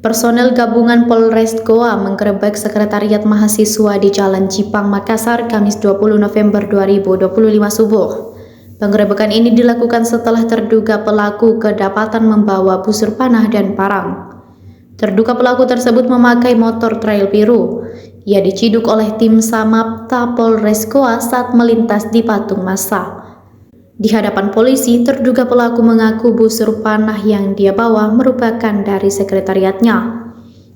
Personel gabungan Polres Goa menggerebek sekretariat mahasiswa di Jalan Cipang, Makassar, Kamis 20 November 2025 subuh. Penggerebekan ini dilakukan setelah terduga pelaku kedapatan membawa busur panah dan parang. Terduga pelaku tersebut memakai motor trail biru. Ia diciduk oleh tim Samapta Polres Goa saat melintas di patung massa. Di hadapan polisi, terduga pelaku mengaku busur panah yang dia bawa merupakan dari sekretariatnya.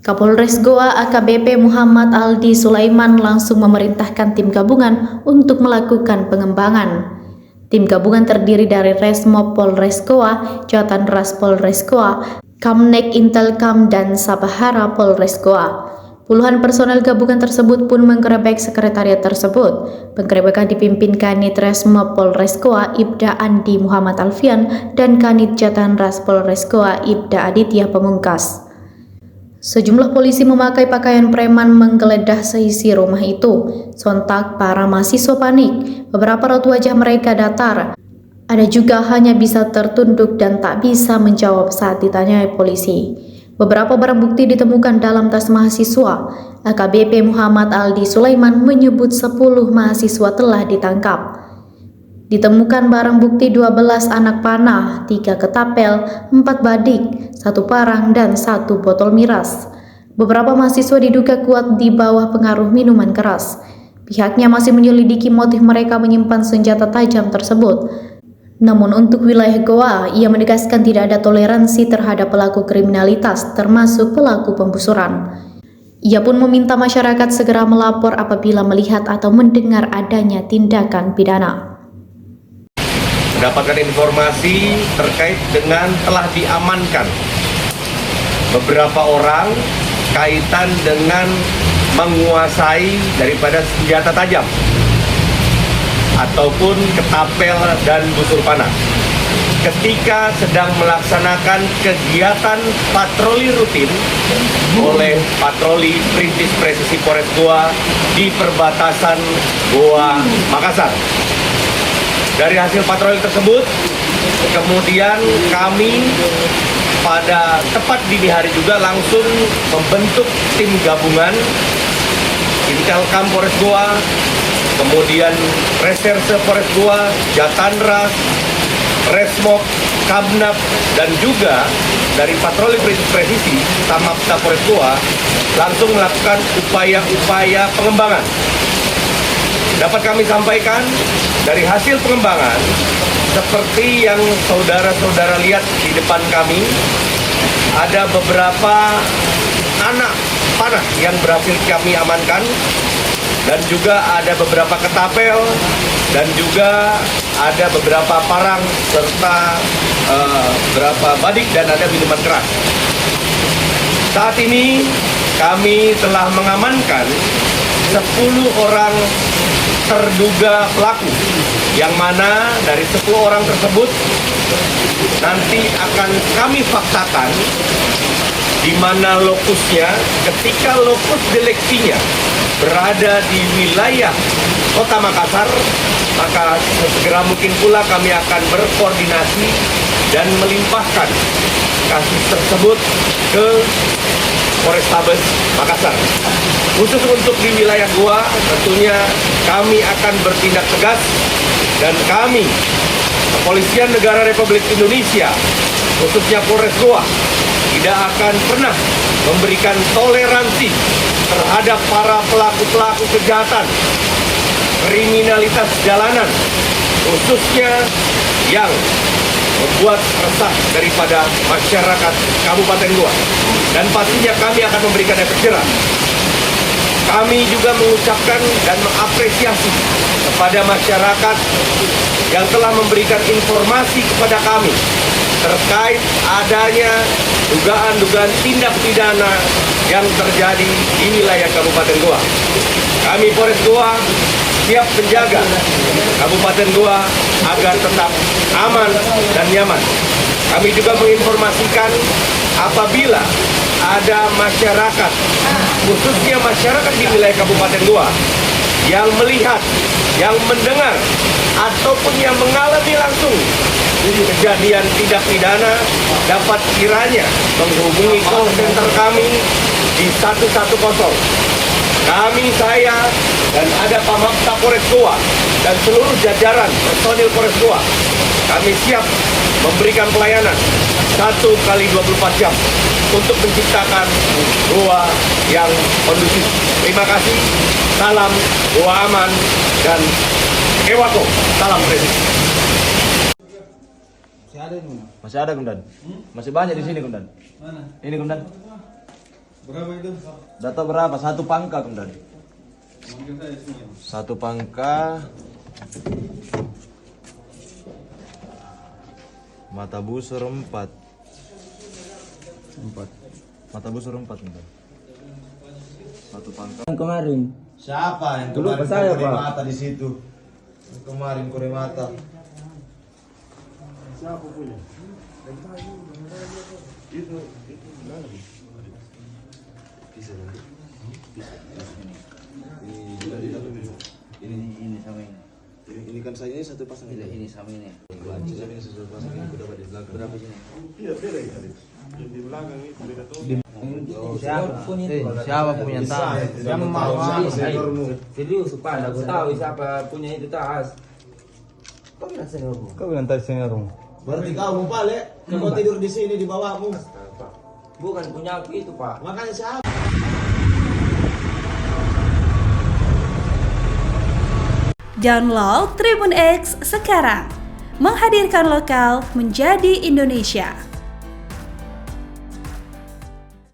Kapolres Goa AKBP Muhammad Aldi Sulaiman langsung memerintahkan tim gabungan untuk melakukan pengembangan. Tim gabungan terdiri dari Resmob Polres Goa, Jatan Ras Polres Goa, Kamnek Intelkam, dan Sabahara Polres Goa. Puluhan personel gabungan tersebut pun menggerebek sekretariat tersebut. Penggerebekan dipimpin Kanit Resmob Polres Goa Ibda Andi Muhammad Alfian dan Kanit Jatan Ras Polres Goa Ibda Aditya Pamungkas. Sejumlah polisi memakai pakaian preman menggeledah seisi rumah itu. Sontak para mahasiswa panik. Beberapa raut wajah mereka datar. Ada juga hanya bisa tertunduk dan tak bisa menjawab saat ditanyai polisi. Beberapa barang bukti ditemukan dalam tas mahasiswa. AKBP Muhammad Aldi Sulaiman menyebut 10 mahasiswa telah ditangkap. Ditemukan barang bukti 12 anak panah, 3 ketapel, 4 badik, 1 parang, dan 1 botol miras. Beberapa mahasiswa diduga kuat di bawah pengaruh minuman keras. Pihaknya masih menyelidiki motif mereka menyimpan senjata tajam tersebut. Namun untuk wilayah Goa, ia menegaskan tidak ada toleransi terhadap pelaku kriminalitas, termasuk pelaku pembusuran. Ia pun meminta masyarakat segera melapor apabila melihat atau mendengar adanya tindakan pidana. Mendapatkan informasi terkait dengan telah diamankan beberapa orang kaitan dengan menguasai daripada senjata tajam ataupun ketapel dan busur panah ketika sedang melaksanakan kegiatan patroli rutin oleh patroli Perintis Presisi Polres Goa di perbatasan Goa Makassar. Dari hasil patroli tersebut, kemudian kami pada tepat dini hari juga langsung membentuk tim gabungan Intelkam Polres Goa, kemudian Reserse Polres Goa, Jatan Ras, Resmob, Kamnap, dan juga dari patroli presisi Samapta Polres Goa langsung melakukan upaya-upaya pengembangan. Dapat kami sampaikan dari hasil pengembangan seperti yang saudara-saudara lihat di depan kami, ada beberapa anak panah yang berhasil kami amankan, dan juga ada beberapa ketapel, dan juga ada beberapa parang, serta beberapa badik, dan ada minuman keras. Saat ini kami telah mengamankan 10 orang terduga pelaku, yang mana dari 10 orang tersebut nanti akan kami faktakan di mana lokusnya. Ketika lokus deliktinya berada di wilayah Kota Makassar, maka segera mungkin pula kami akan berkoordinasi dan melimpahkan kasus tersebut ke Polrestabes Makassar. Khusus untuk di wilayah Goa, tentunya kami akan bertindak tegas, dan kami, Kepolisian Negara Republik Indonesia, khususnya Polres Goa, tidak akan pernah memberikan toleransi terhadap para pelaku-pelaku kejahatan, kriminalitas jalanan, khususnya yang membuat resah daripada masyarakat Kabupaten Goa. Dan pastinya kami akan memberikan efek jerah. Kami juga mengucapkan dan mengapresiasi kepada masyarakat yang telah memberikan informasi kepada kami terkait adanya dugaan-dugaan tindak pidana yang terjadi di wilayah Kabupaten Goa. Kami Polres Goa siap menjaga Kabupaten Goa agar tetap aman dan nyaman. Kami juga menginformasikan apabila ada masyarakat, khususnya masyarakat di wilayah Kabupaten Goa, yang melihat, yang mendengar, ataupun yang mengalami langsung kejadian tindak pidana dapat kiranya menghubungi call center kami di 110. Kami, saya, dan ada Pamapta Polres Goa dan seluruh jajaran personil Polres Goa, kami siap memberikan pelayanan 1x24 jam untuk menciptakan Goa yang kondusif. Terima kasih, salam Goa aman, dan Ewako, salam presisi. Masih ada Komandan. Masih banyak di sini Komandan. Mana? Ini Komandan. Berapa itu? Data berapa? Satu pangka Komandan. Berikan saya semua. Satu pangka. Mata busur 4. Mata busur 4 Komandan. Satu pangka. Kemarin Siapa yang Dulu kemarin saya, kore Pak. mata di situ? Kemarin kore mata. ini sama ini. Ini kan saya ini satu pasang Ini sama ini. Ini satu pasang ini aku dapat di belakang. Berapa sini? Siapa punya tas? Yang mau Serius Pak, aku tahu siapa punya itu tas. Kau bilang seniormu? Kau bilang tadi seniormu. Berarti kau mau balik? Kau tidur di sini di bawahmu. Bukan punya aku itu Pak. Makanya siapa? Download Tribun X sekarang, menghadirkan lokal menjadi Indonesia.